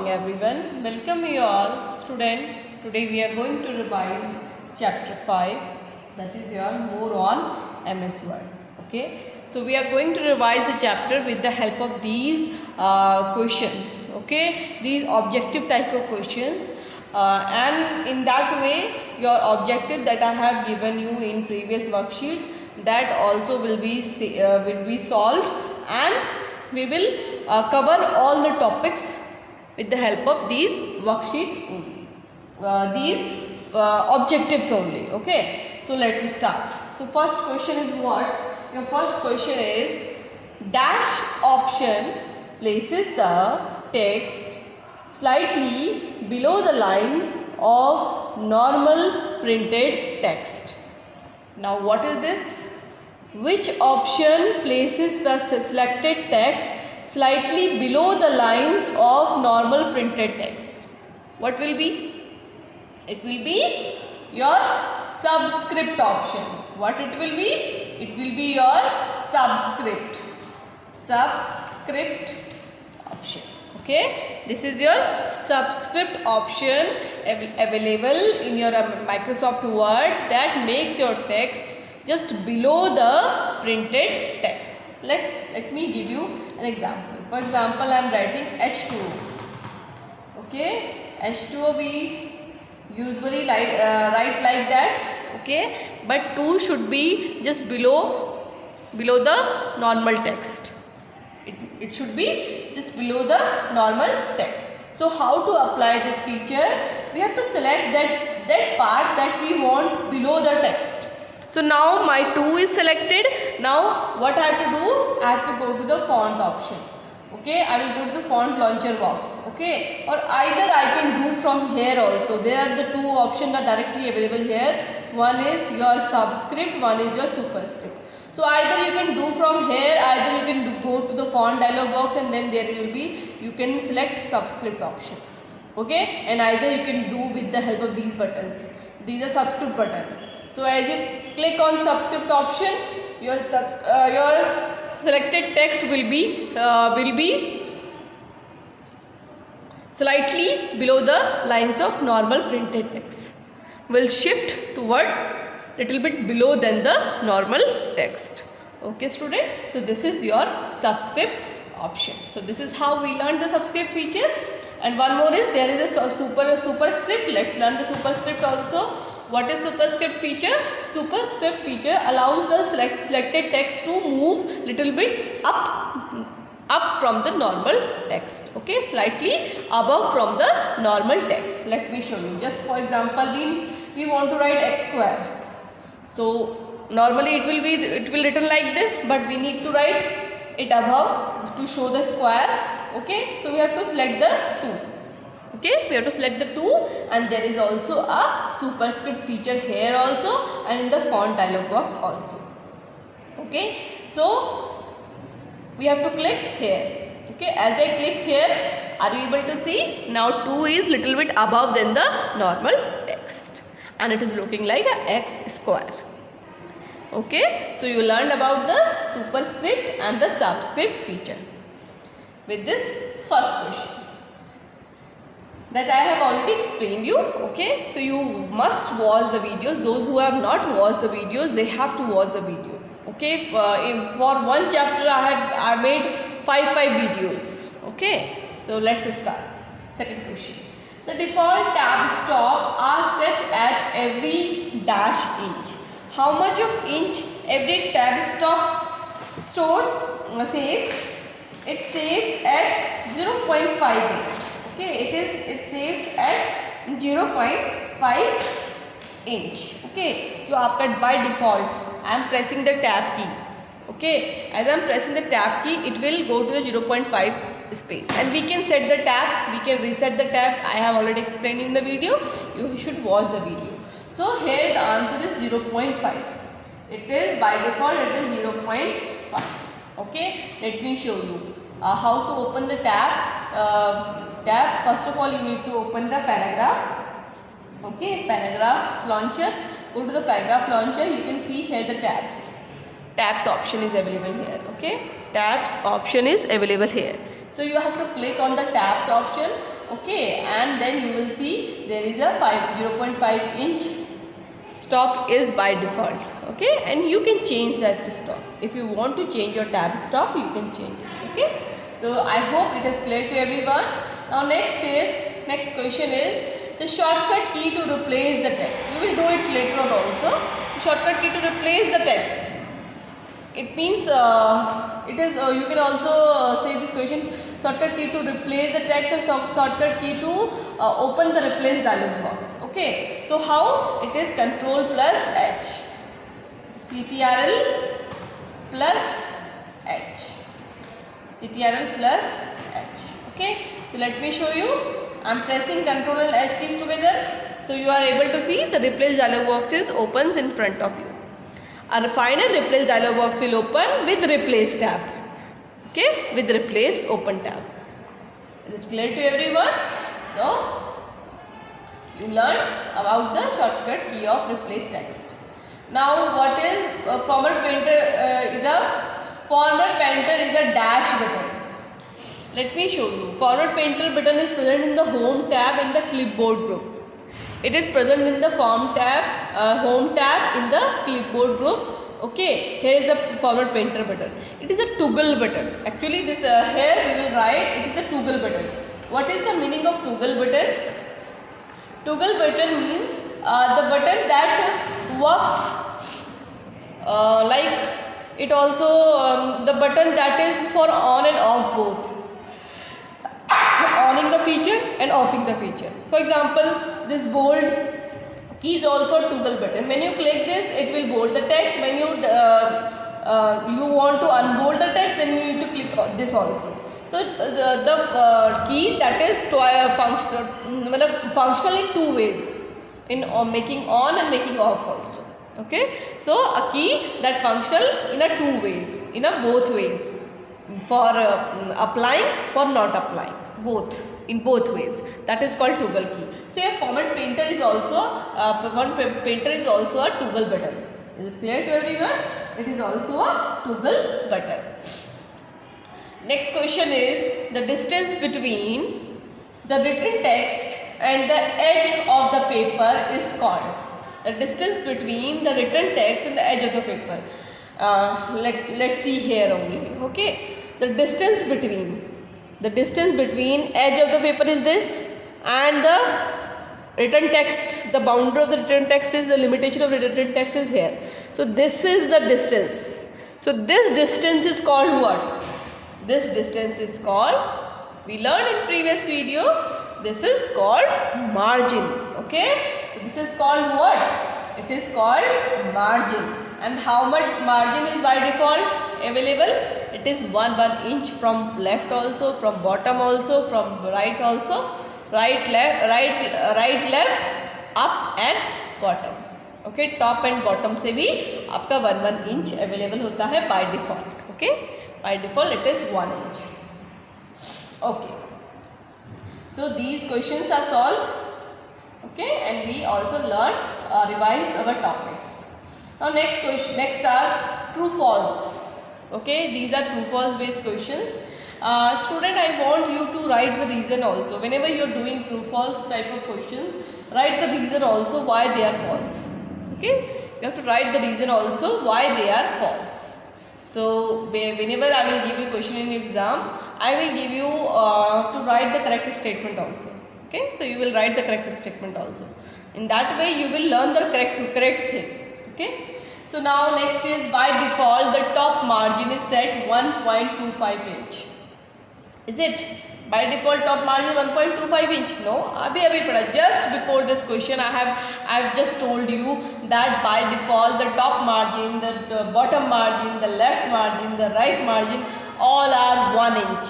everyone. Welcome you all student. Today we are going to revise chapter 5, that is your more on MS Word. Okay. So we are going to revise the chapter with the help of these questions. Okay. These objective type of questions. And in that way your objective that I have given you in previous worksheets, that also will be solved, and we will cover all the topics with the help of these worksheet only, these objectives only. Okay, so let's start. So first question is what? Your first question is dash option places the text slightly below the lines of normal printed text. Now what is this? Which option places the selected text slightly below the lines of normal printed text? What will be? It will be your subscript option. What it will be? It will be your subscript option. Okay, this is your subscript option available in your Microsoft Word that makes your text just below the printed text. Let me give you an example. For example, I am writing H2O. Okay, H2O we usually write like that. Okay, but 2 should be just below the normal text. It should be just below the normal text. So how to apply this feature? We have to select that part that we want below the text. So now my 2 is selected. Now what I have to do? I have to go to the font option. Okay, I will go to the font launcher box. Okay, or either I can do from here also. There are the two options are directly available here. One is your subscript, one is your superscript. So either you can do from here, either you can go to the font dialog box, and then there will be, you can select subscript option. Okay, and either you can do with the help of these buttons. These are subscript button. So as you click on subscript option, your selected text will be slightly below the lines of normal printed text. Will shift toward little bit below than the normal text. Okay student, so this is your subscript option. So this is how we learned the subscript feature. And one more is there is a superscript. Let's learn the superscript also. What is superscript feature? Superscript feature allows the selected text to move little bit up from the normal text. Okay, slightly above from the normal text. Let me show you. Just for example, we want to write x square. So normally it will written like this, but we need to write it above to show the square. Okay, so we have to select the 2. Okay, we have to select the 2, and there is also a superscript feature here also, and in the font dialog box also. Okay, so we have to click here. Okay, as I click here, are you able to see? Now 2 is little bit above than the normal text, and it is looking like a x square. Okay, so you learned about the superscript and the subscript feature with this first question that I have already explained you. Okay, so you must watch the videos. Those who have not watched the videos, they have to watch the video. Okay, for one chapter I made 5 videos. Okay, so let's start. Second question. The default tab stop are set at every dash inch. How much of inch every tab stop saves? It saves at 0.5 inch. Okay, it saves at 0.5 inch. Okay, so after by default I am pressing the tab key. Okay, as I am pressing the tab key, it will go to the 0.5 space, and we can set the tab, we can reset the tab. I have already explained in the video. You should watch the video. So here the answer is 0.5. It is by default it is 0.5. Okay, let me show you how to open the tab. First of all, you need to open the paragraph. Okay, paragraph launcher. Go to the paragraph launcher. You can see here the tabs. Tabs option is available here. Okay, tabs option is available here. So you have to click on the tabs option, Okay, and then you will see there is a 0.5 inch stop is by default. Okay, and you can change that to stop. If you want to change your tab stop, you can change it. Okay, so I hope it is clear to everyone. Now next question is the shortcut key to replace the text. We will do it later on also. The shortcut key to replace the text. It means you can also say this question, shortcut key to replace the text or shortcut key to open the replace dialog box. Okay, so how it is Control plus H, CTRL plus H, CTRL plus H. Okay, so let me show you. I am pressing Control and H keys together, so you are able to see the replace dialog box is opens in front of you. A final replace dialog box will open with replace tab. Okay, with replace open tab. Is it clear to everyone? So you learned about the shortcut key of replace text. Now what is format painter is a dash button. Let me show you. Format painter button is present in the home tab in the clipboard group. It is present in the home tab in the clipboard group. Okay, here is the format painter button. It is a toggle button. Actually, this here we will write it is a toggle button. What is the meaning of toggle button? Toggle button means the button that works like it also the button that is for on and off both. Onning the feature and offing the feature. For example, this bold key is also a toggle button. When you click this, it will bold the text. When you want to unbold the text, then you need to click on this also. So the key that is functional in two ways, in making on and making off also. Okay, so a key that functional in a two ways, in a both ways, for applying, for not applying, both, in both ways. That is called toggle key. So a format painter is also a toggle button. Is it clear to everyone? It is also a toggle button. Next question is the distance between the written text and the edge of the paper is called. The distance between the written text and the edge of the paper. Let's see here only. Okay, the distance between edge of the paper is this, and the written text, the boundary of the written text is, the limitation of the written text is here. So this is the distance. So this distance is called what? This distance is called, we learned in previous video, this is called margin. Okay, this is called what? It is called margin. And how much margin is by default available? It is 1 inch from left also, from bottom also, from right also, right left, up and bottom. Okay, top and bottom से भी आपका 1 inch available होता है by default. Okay, by default it is 1 inch. Okay, so these questions are solved. Okay, and we also learned revised our topics. Now next are true false. Okay, these are true false based questions. Student, I want you to write the reason also. Whenever you are doing true false type of questions, write the reason also why they are false. Okay, you have to write the reason also why they are false. So whenever I will give you question in exam, I will give you to write the correct statement also. Okay, so you will write the correct statement also. In that way you will learn the correct thing. Okay, so now next is by default the top margin is set 1.25 inch. Is it? By default top margin 1.25 inch? No, just before this question I have just told you that by default the top margin, the bottom margin, the left margin, the right margin all are 1 inch.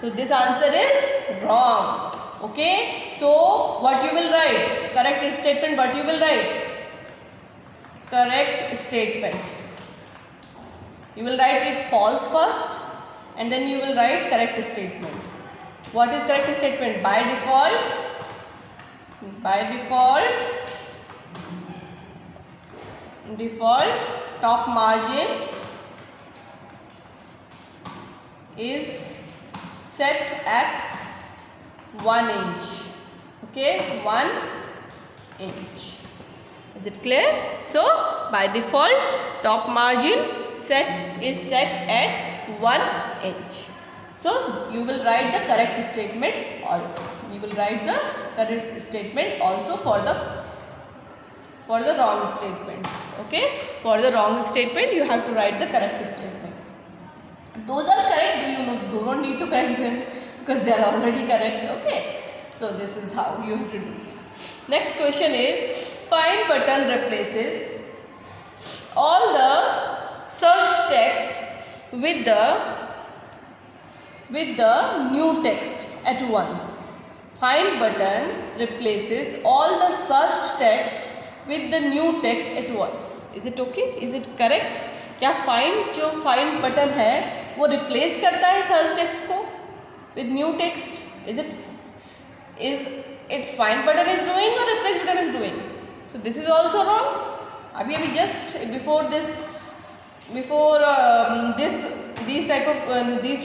So this answer is wrong. Okay, so what you will write? Correct statement, what you will write? Correct statement. You will write it false first and then you will write correct statement. What is correct statement? By default top margin is set at 1 inch. Okay, 1 inch. Is it clear? So by default top margin is set at 1 inch. So you will write the correct statement also. You will write the correct statement also for the wrong statements. Okay, for the wrong statement you have to write the correct statement. Those are correct, do not need to correct them because they are already correct. Okay, so this is how you have to do. Next question is, find button replaces all the searched text with the new text at once. Find button replaces all the searched text with the new text at once. Is it okay? Is it correct? क्या find जो find button है वो replace करता है search text को with new text? Is it find button is doing or replace button is doing? So this is also wrong. अभी just before these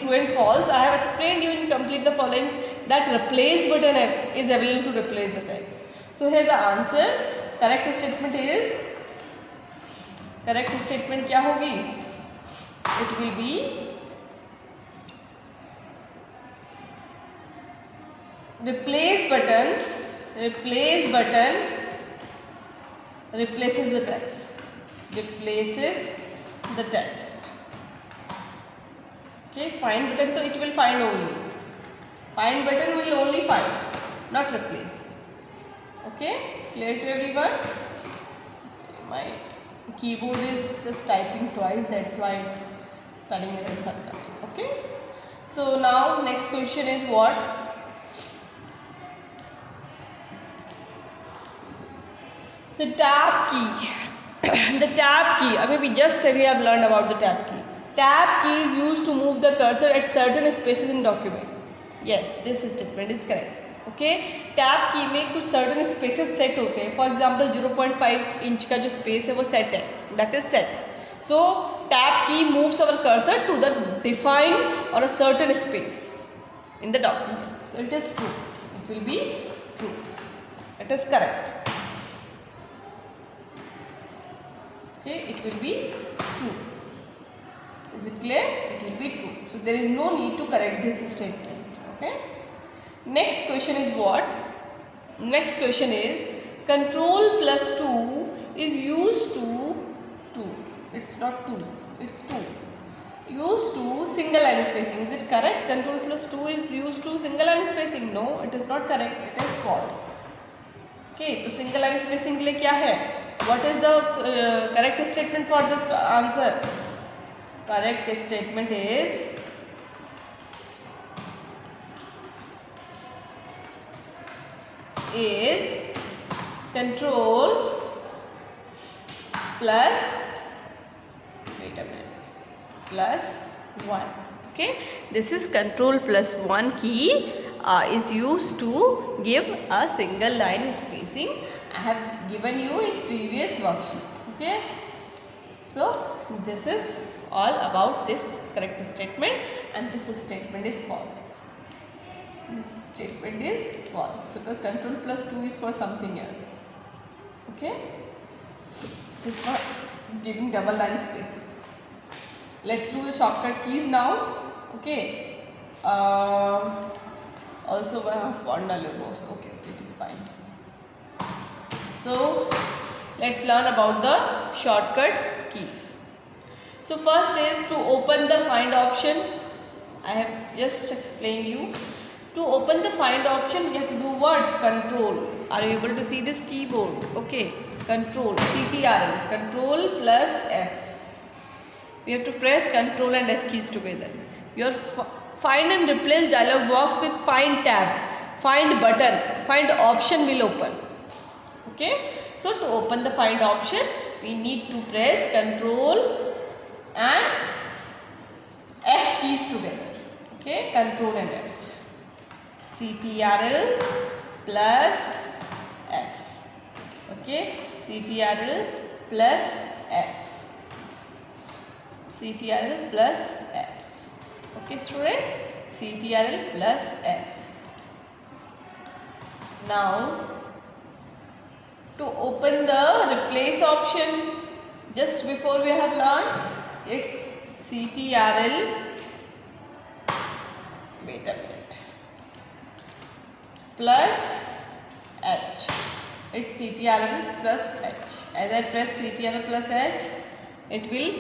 true and false, I have explained you in complete the following that replace button is available to replace the text. So here the answer, correct statement क्या होगी? It will be replace button replaces the text. Okay, find button, so it will find only. Find button will only find, not replace. Okay, clear to everyone? My keyboard is just typing twice, that's why it's spelling errors are coming. Okay, so now next question is what? The tab key. The tab key. अभी we have learned about the tab key. Tab key is used to move the cursor at certain spaces in document. Yes, this statement is correct. Okay, tab key में कुछ certain spaces set होते हैं. For example, 0.5 inch का जो space है वो set है. That is set. So tab key moves our cursor to the defined or a certain space in the document. So it is true. It will be true. It is correct. Okay, it will be true. Is it clear? It will be true. So there is no need to correct this statement. Okay. Next question is what? Next question is control plus 2 is used to 2. It's not 2. It's 2. Used to single line spacing. Is it correct? Control plus 2 is used to single line spacing. No, it is not correct. It is false. Okay. तो single line spacing के लिए क्या है? What is the correct statement for this answer? Correct statement is control plus, wait a minute, plus 1. Okay, this is control plus 1 key is used to give a single line spacing. I have given you in previous worksheet. Okay, so this is all about this correct statement, and this statement is false. This statement is false because control plus 2 is for something else. Okay, it is for giving double line spacing. Let's do the shortcut keys now. Okay, also I have one boss. Okay, it is fine. So let's learn about the shortcut keys. So first is to open the find option. I have just explained you. To open the find option, we have to do what? Control. Are you able to see this keyboard? Okay. Control. CTRL. Control plus F. We have to press Control and F keys together. Your find and replace dialog box with find tab, find button, find option will open. Okay. So to open the find option, we need to press Control and F keys together. Okay. Control and F. CTRL plus F. Okay, CTRL plus F. CTRL plus F. Okay, student, CTRL plus F. Now to open the replace option, just before we have learned, it's CTRL, wait a minute, plus H. It's CTRL is plus H. As I press CTRL plus H, it will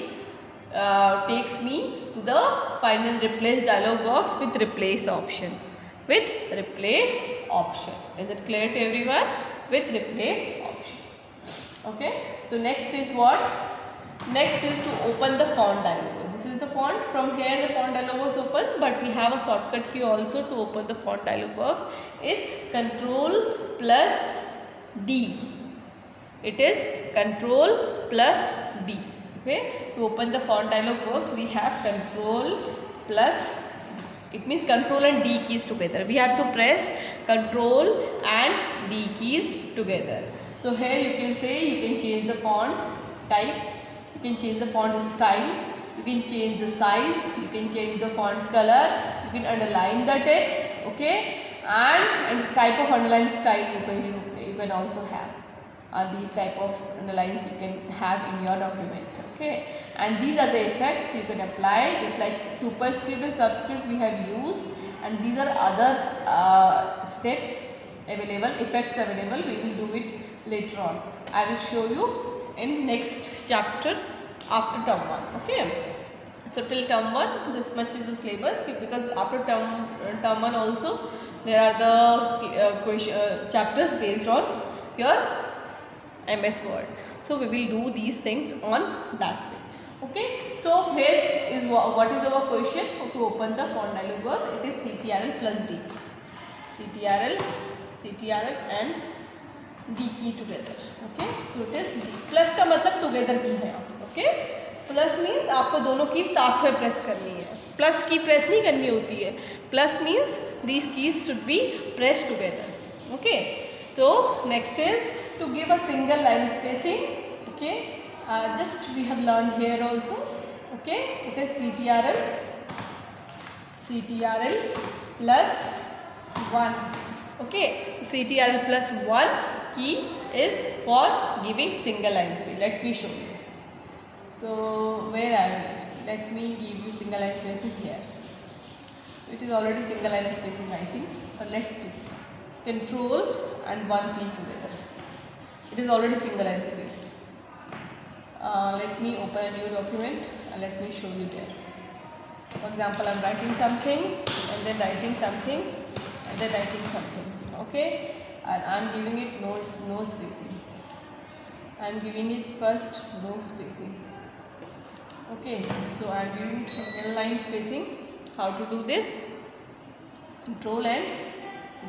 takes me to the find and replace dialog box with replace option. With replace option. Is it clear to everyone? With replace option. Okay. So next is what? Next is to open the font dialog. This is the font. From here the font dialog was open, but we have a shortcut key also to open the font dialog box. Is Control plus D. It is Control plus D. Okay. To open the font dialog box, we have Control plus D. It means Control and D keys together. We have to press Control and D keys together. So here you can say you can change the font type, you can change the font style, you can change the size, you can change the font color, you can underline the text, okay, and the type of underline style you can also have. These type of underlines you can have in your document, okay, and these are the effects you can apply, just like superscript and subscript we have used, and these are other steps available, effects available. We will do it later on. I will show you in next chapter after term 1, okay. So till term 1 this much is the syllabus, because after term 1 also there are the chapters based on your MS Word. So we will do these things on that way. Okay. So here is what is our question to open the font dialog box. It is CTRL plus D. CTRL and D key together. Okay. So it is D. Plus का मतलब together की है. Okay. Plus means आपको दोनों की साथ में press करनी है. Plus की प्रेस नहीं करनी होती है. Plus means these keys should be pressed together. Okay. So next is to give a single line spacing, okay, just we have learned here also, okay, it is CTRL plus 1, okay, CTRL plus 1 key is for giving single line spacing. Let me show you. So where are we? Let me give you single line spacing here. It is already single line spacing, I think, but let's do Control and 1 key together. It is already single line space. Let me open a new document and let me show you there. For example, I am writing something and then writing something and then writing something. Okay, and I am giving it no spacing. I am giving it first no spacing. Okay, so I am giving single line spacing. How to do this? Control and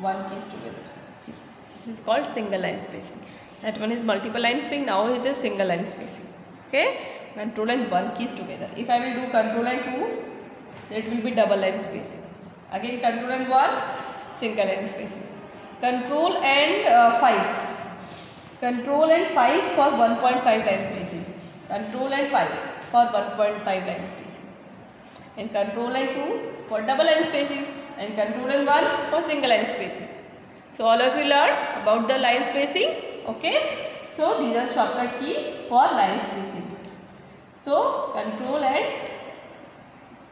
1 keys together. See, this is called single line spacing. That one is multiple line spacing. Now it is single line spacing. Okay, Control and 1 keys together. If I will do Control and 2, it will be double line spacing. Again Control and 1, single line spacing. Control and 5. Control and 5 for 1.5 line spacing. Control and 5 for 1.5 line spacing. And Control and 2 for double line spacing. And Control and 1 for single line spacing. So all of you learned about the line spacing. Okay. So these are shortcut key for line spacing. So Control and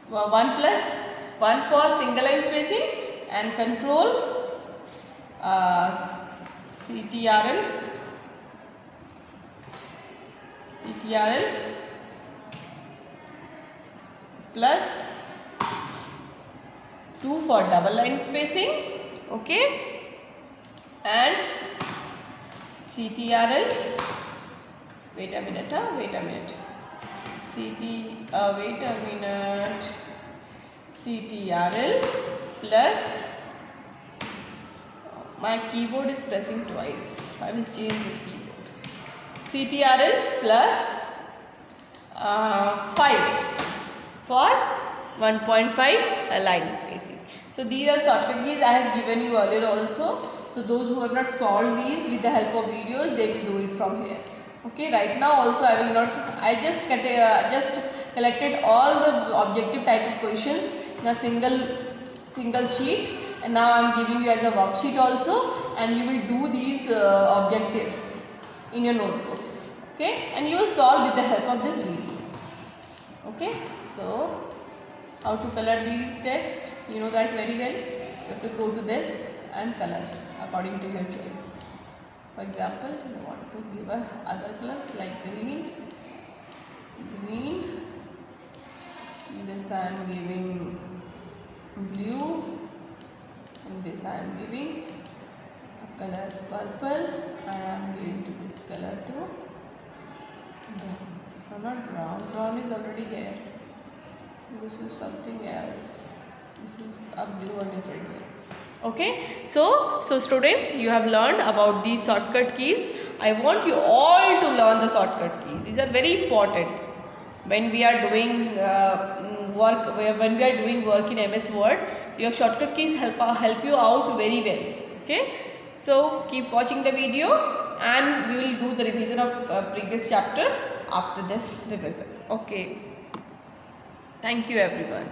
1 plus 1 for single line spacing and Control CTRL plus 2 for double line spacing, okay, and CTRL, wait a minute, CTRL plus, my keyboard is pressing twice, I will change this keyboard, CTRL plus 5 for 1.5 line spacing. So these are shortcut keys I have given you earlier also. So those who have not solved these with the help of videos, they will do it from here. Okay, right now also I will not, I just collected all the objective type of questions in a single sheet and now I am giving you as a worksheet also, and you will do these objectives in your notebooks. Okay, and you will solve with the help of this video. Okay, so how to color these text, you know that very well. You have to go to this and color according to your choice. For example, you want to give a other color like green. This I am giving blue, and this I am giving a color purple. I am giving to this color too brown. No, not brown. Brown is already here. This is something else. This is a blue or different way. Okay, so student, you have learned about these shortcut keys. I want you all to learn the shortcut keys. These are very important when we are doing work in MS Word. Your shortcut keys help you out very well. Okay, so keep watching the video, and we will do the revision of previous chapter after this revision. Okay, thank you everyone.